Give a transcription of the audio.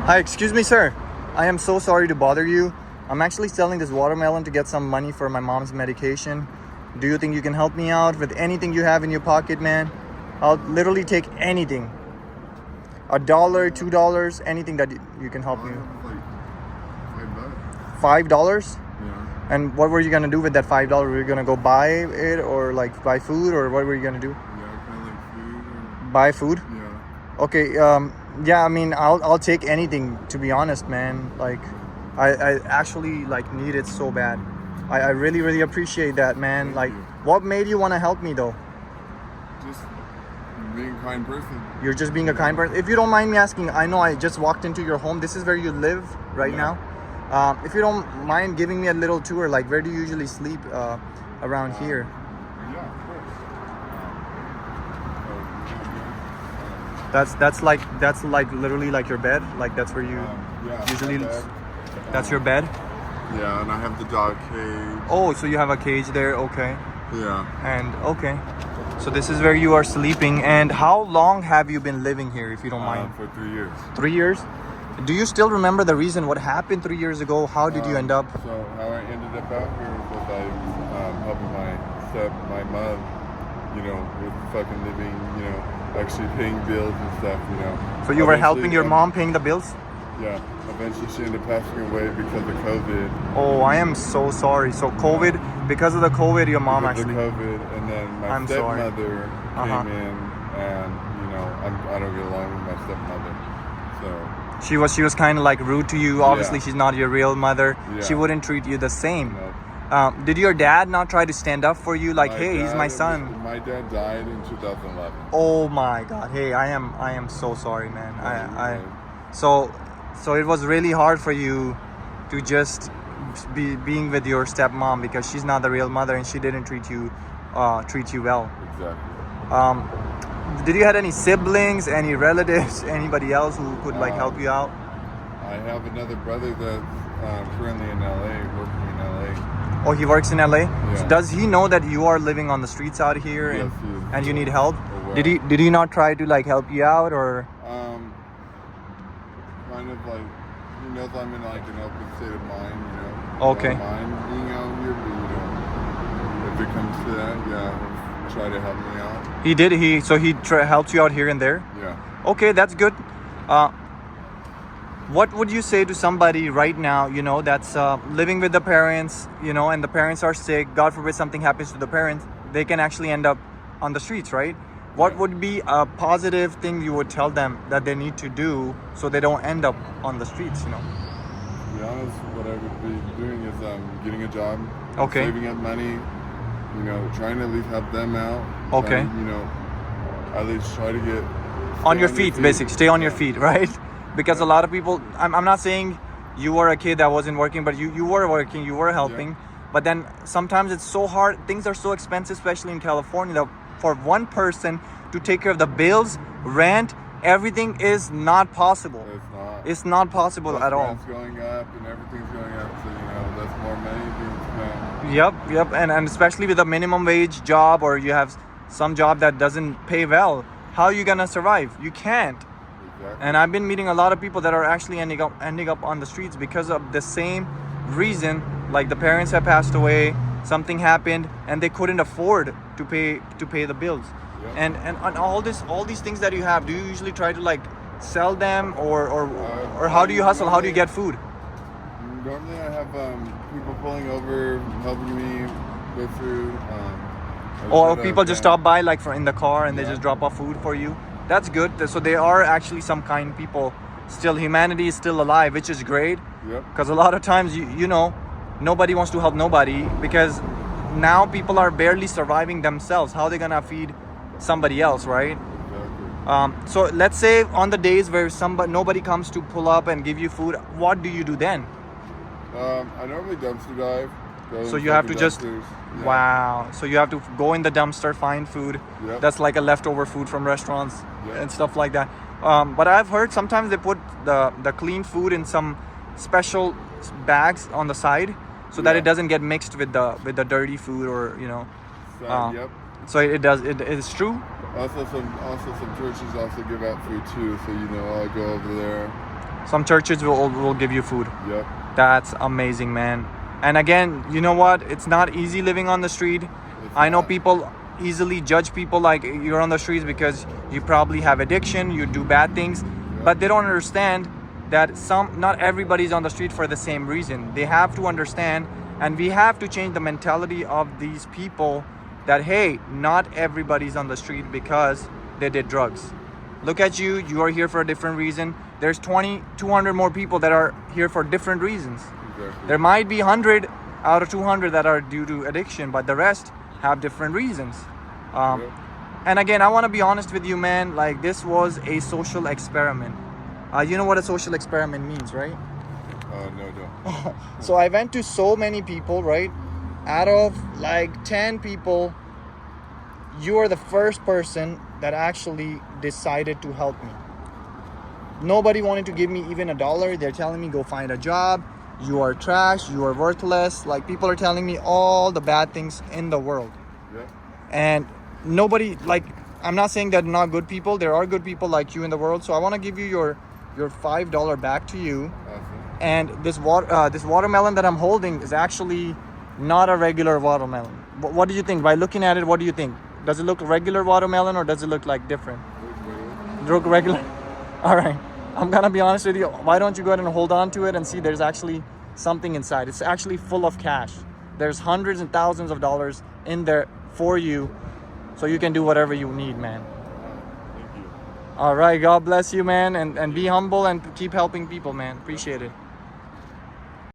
Hi, excuse me, sir. I am so sorry to bother you. I'm actually selling this watermelon to get some money for my mom's medication. Do you think you can help me out with anything you have in your pocket, man? I'll literally take anything. $1, $2, anything that you can help me. Like $5. $5? Yeah. And what were you gonna do with that $5? Were you gonna go buy it or like buy food, or what were you gonna do? Yeah, kind of like food. Buy food? Yeah. Okay. Yeah. I mean, I'll take anything, to be honest, man. Like, I actually like need it so bad. I really really appreciate that, man. Thank Like, you. what made you want to help me though? Just being a kind person. You're just being a kind person. If you don't mind me asking, I know I just walked into your home. This is where you live right Yeah. now. If you don't mind giving me a little tour, like where do you usually sleep around here? Yeah, of course. That's like literally like your bed. Like that's where you yeah, usually. my bed. That's your bed. Yeah, and I have the dog cage. Oh, so you have a cage there. Okay. Yeah. And okay. So this is where you are sleeping. And how long have you been living here, if you don't mind? For 3 years. 3 years? Do you still remember the reason what happened 3 years ago? How did you end up? So how I ended up out here was I was helping my mom, with fucking living, actually paying bills and stuff, So you were Eventually, helping your mom paying the bills? Yeah. Eventually she ended up passing away because of COVID. Oh, I am so sorry. So COVID, because of the COVID, your mom Because of actually. COVID, and then my I'm sorry. stepmother Uh-huh. came in, and I don't get along with my stepmother, so She was kind of like rude to you. Obviously, Yeah. she's not your real mother. She Yeah. wouldn't treat you the same. no. Did your dad not try to stand up for you? Like, My hey, he's dad- my son. My dad died in 2011. Oh my God. Hey, I am so sorry, man. Like, So it was really hard for you to just be being with your stepmom because she's not the real mother and she didn't treat you well. Exactly. Did you had any siblings, any relatives, anybody else who could like help you out? I have another brother that's currently in LA, working in LA. Oh, he works in LA. Yeah. So does he know that you are living on the streets out here Yes, he is. and you need help? Aware. Did he not try to like help you out or? Kind of like, he knows I'm in like an open state of mind, Okay. I don't mind being out here, but if it comes to that, yeah, he'll try to help me out. He did. He helped you out here and there. Yeah. Okay, that's good. What would you say to somebody right now, that's living with the parents, and the parents are sick? God forbid something happens to the parents, they can actually end up on the streets, right? What would be a positive thing you would tell them that they need to do so they don't end up on the streets, To be honest, what I would be doing is getting a job, Okay. saving up money, trying to at least help them out. Okay. Trying, at least try to get On stay your feet, basically. Stay on your Yeah. feet, right? Because a lot of people, I'm not saying you were a kid that wasn't working, but you were working, you were helping. But then sometimes it's so hard. Things are so expensive, especially in California, that for one person to take care of the bills, rent, everything is not possible. It's not possible at all. Rent's going up and everything's going up, so that's more money being spent. Yep. And especially with a minimum wage job, or you have some job that doesn't pay well, how are you gonna survive? You can't. Exactly. And I've been meeting a lot of people that are actually ending up on the streets because of the same reason. Like the parents have passed away, something happened, and they couldn't afford to pay the bills. Yep. And all these things that you have, do you usually try to like sell them, or how do you hustle? How do you get food? Normally I have people pulling over, helping me go through. Or people just stop by like in the car and they Yeah. just drop off food for you. That's good. So there are actually some kind people. Still, humanity is still alive, which is great. Yep. Because a lot of times, nobody wants to help nobody because now people are barely surviving themselves. How are they gonna feed somebody else, right? Exactly. So let's say on the days where nobody comes to pull up and give you food, what do you do then? I normally dumpster dive. So you have to just wow. So you have to go in the dumpster, find food. Yep. That's like a leftover food from restaurants Yep. and stuff like that. But I've heard sometimes they put the clean food in some special bags on the side so that Yeah. it doesn't get mixed with the dirty food or Yep. So it does. It is true. Also some churches also give out food too, so I'll go over there. Some churches will give you food. Yep. That's amazing, man. And again, you know what? It's not easy living on the street. I know people easily judge people like you're on the streets because you probably have addiction, you do bad things, but they don't understand that not everybody's on the street for the same reason. They have to understand, and we have to change the mentality of these people that, hey, not everybody's on the street because they did drugs. Look at you, you are here for a different reason. There's 200 more people that are here for different reasons. Exactly. There might be 100 out of 200 that are due to addiction, but the rest have different reasons. And again, I want to be honest with you, man. Like, this was a social experiment. You know what a social experiment means, right? No. So I went to so many people, right? Out of like 10 people, you are the first person that actually decided to help me. Nobody wanted to give me even $1. They're telling me go find a job. You are trash. You are worthless. Like, people are telling me all the bad things in the world. Yeah. And nobody, like, I'm not saying that not good people. There are good people like you in the world. So I want to give you your $5 back to you. Awesome. And this watermelon that I'm holding is actually not a regular watermelon. What do you think? By looking at it, what do you think? Does it look regular watermelon or does it look like different? Look regular? All right. I'm gonna be honest with you. Why don't you go ahead and hold on to it and see there's actually something inside. It's actually full of cash. There's hundreds and thousands of dollars in there for you, so you can do whatever you need, man. Thank you. All right. God bless you, man. And be humble and keep helping people, man. Appreciate it.